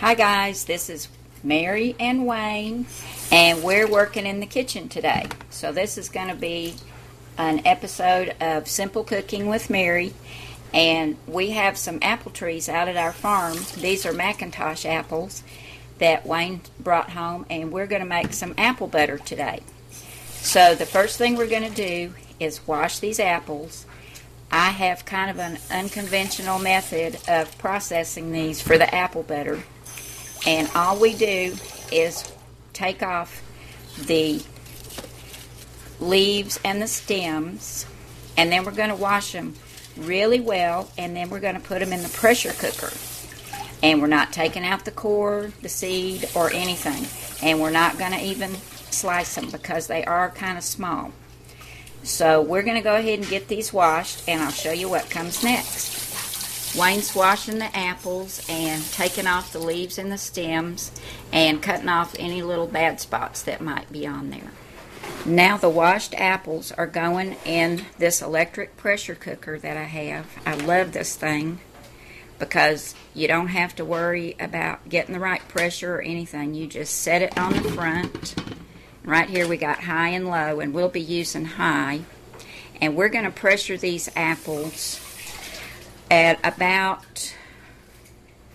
Hi guys, this is Mary and Wayne, and we're working in the kitchen today. So this is going to be an episode of Simple Cooking with Mary, and we have some apple trees out at our farm. These are McIntosh apples that Wayne brought home, and we're going to make some apple butter today. So the first thing we're going to do is wash these apples. I have kind of an unconventional method of processing these for the apple butter. And all we do is take off the leaves and the stems, and then we're going to wash them really well, and then we're going to put them in the pressure cooker. And we're not taking out the core, the seed, or anything. And we're not going to even slice them because they are kind of small. So we're going to go ahead and get these washed, and I'll show you what comes next. Wayne's washing the apples and taking off the leaves and the stems and cutting off any little bad spots that might be on there. Now the washed apples are going in this electric pressure cooker that I have. I love this thing because you don't have to worry about getting the right pressure or anything. You just set it on the front. Right here we got high and low, and we'll be using high. And we're going to pressure these apples at about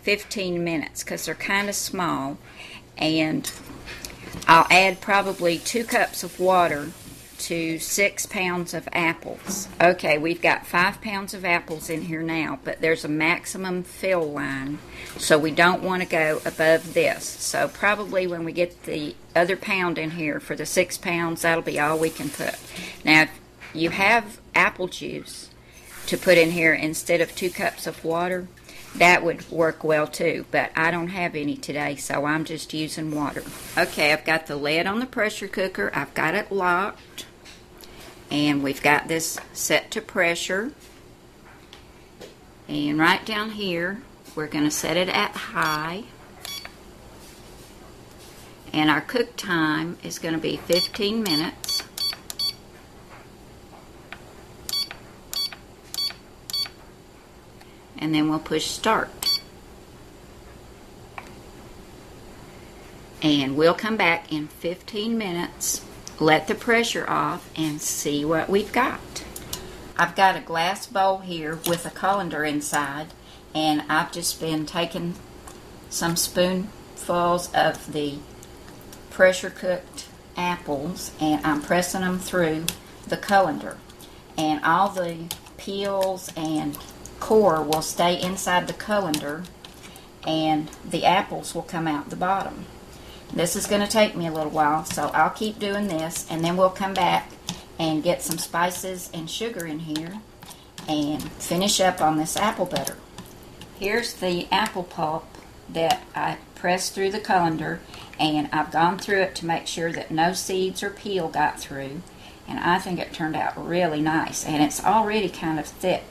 15 minutes because they're kind of small, and I'll add probably 2 cups of water to 6 pounds of apples. Okay, we've got 5 pounds of apples in here now, but there's a maximum fill line, so we don't want to go above this. So probably when we get the other pound in here for the 6 pounds, that'll be all we can put. Now, if you have apple juice to put in here instead of 2 cups of water, that would work well too, but I don't have any today, so I'm just using water. Okay, I've got the lid on the pressure cooker. I've got it locked, and we've got this set to pressure. And right down here, we're going to set it at high, and our cook time is going to be 15 minutes. And then we'll push start. And we'll come back in 15 minutes, let the pressure off, and see what we've got. I've got a glass bowl here with a colander inside, and I've just been taking some spoonfuls of the pressure cooked apples, and I'm pressing them through the colander. And all the peels and core will stay inside the colander, and the apples will come out the bottom. This is going to take me a little while, so I'll keep doing this, and then we'll come back and get some spices and sugar in here and finish up on this apple butter. Here's the apple pulp that I pressed through the colander, and I've gone through it to make sure that no seeds or peel got through, and I think it turned out really nice, and it's already kind of thick.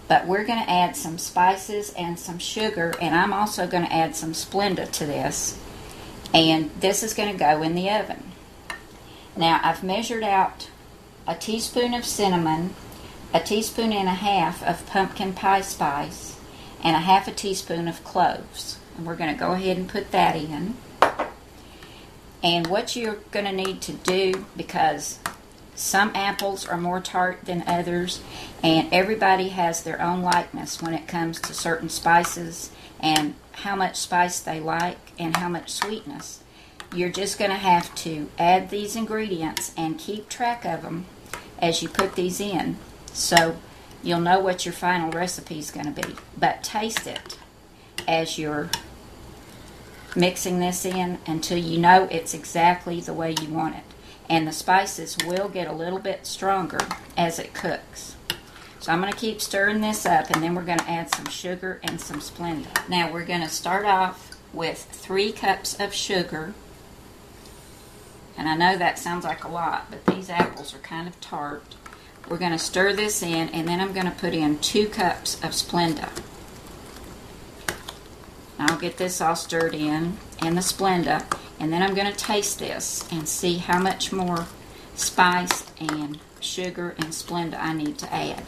But we're going to add some spices and some sugar, and I'm also going to add some Splenda to this. And this is going to go in the oven. Now, I've measured out a teaspoon of cinnamon, a teaspoon and a half of pumpkin pie spice, and a half a teaspoon of cloves. And we're going to go ahead and put that in. And what you're going to need to do, because some apples are more tart than others, and everybody has their own likeness when it comes to certain spices and how much spice they like and how much sweetness. You're just going to have to add these ingredients and keep track of them as you put these in, so you'll know what your final recipe is going to be. But taste it as you're mixing this in until you know it's exactly the way you want it. And the spices will get a little bit stronger as it cooks. So I'm going to keep stirring this up, and then we're going to add some sugar and some Splenda. Now we're going to start off with 3 cups of sugar. And I know that sounds like a lot, but these apples are kind of tart. We're going to stir this in, and then I'm going to put in 2 cups of Splenda. I'll get this all stirred in, and the Splenda, and then I'm going to taste this and see how much more spice and sugar and Splenda I need to add.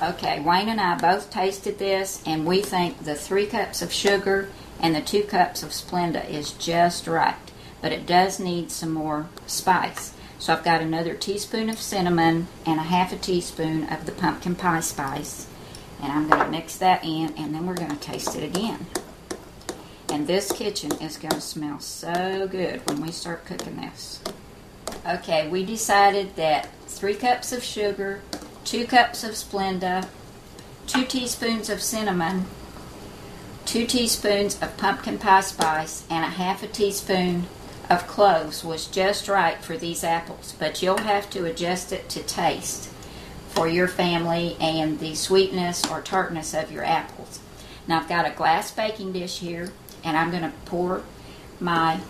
Okay, Wayne and I both tasted this, and we think the 3 cups of sugar and the 2 cups of Splenda is just right. But it does need some more spice. So I've got another teaspoon of cinnamon and a half a teaspoon of the pumpkin pie spice. And I'm going to mix that in, and then we're going to taste it again. And this kitchen is going to smell so good when we start cooking this. Okay, we decided that 3 cups of sugar, 2 cups of Splenda, 2 teaspoons of cinnamon, 2 teaspoons of pumpkin pie spice, and a half a teaspoon of cloves was just right for these apples. But you'll have to adjust it to taste for your family and the sweetness or tartness of your apples. Now I've got a glass baking dish here, and I'm going to pour my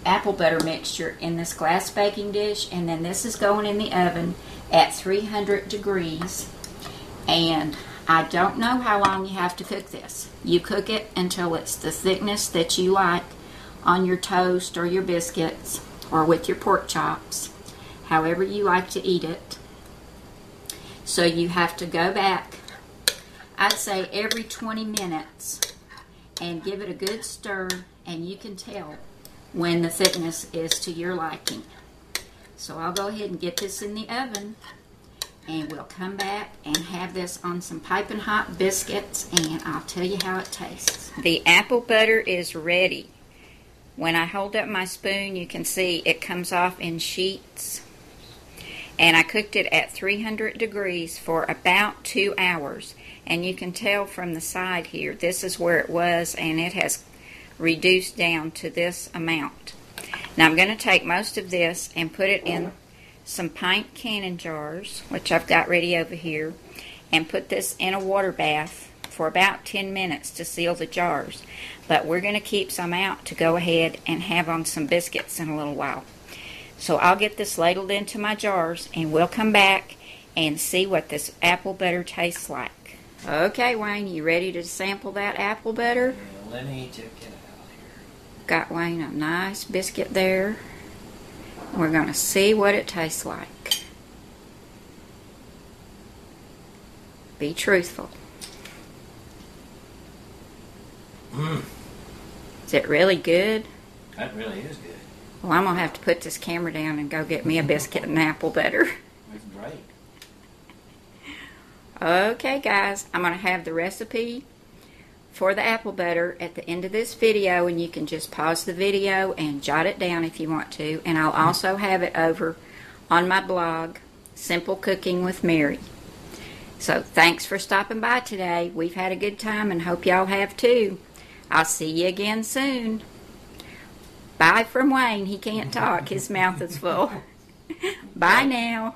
apple butter mixture in this glass baking dish, and then this is going in the oven at 300 degrees. And I don't know how long you have to cook this. You cook it until it's the thickness that you like on your toast or your biscuits or with your pork chops, however you like to eat it. So you have to go back, I'd say every 20 minutes, and give it a good stir, and you can tell when the thickness is to your liking. So I'll go ahead and get this in the oven, and we'll come back and have this on some piping hot biscuits, and I'll tell you how it tastes. The apple butter is ready. When I hold up my spoon, you can see it comes off in sheets. And I cooked it at 300 degrees for about 2 hours. And you can tell from the side here, this is where it was, and it has reduced down to this amount. Now I'm going to take most of this and put it in some pint canning jars, which I've got ready over here, and put this in a water bath for about 10 minutes to seal the jars. But we're going to keep some out to go ahead and have on some biscuits in a little while. So I'll get this ladled into my jars, and we'll come back and see what this apple butter tastes like. Okay, Wayne, you ready to sample that apple butter? Yeah, let me check it out here. Got Wayne a nice biscuit there. We're going to see what it tastes like. Be truthful. Is it really good? That really is good. Well, I'm going to have to put this camera down and go get me a biscuit and apple butter. It's great. Okay, guys, I'm going to have the recipe for the apple butter at the end of this video, and you can just pause the video and jot it down if you want to. And I'll also have it over on my blog, Simple Cooking with Mary. So thanks for stopping by today. We've had a good time and hope y'all have too. I'll see you again soon. Bye from Wayne. He can't talk. His mouth is full. Bye now.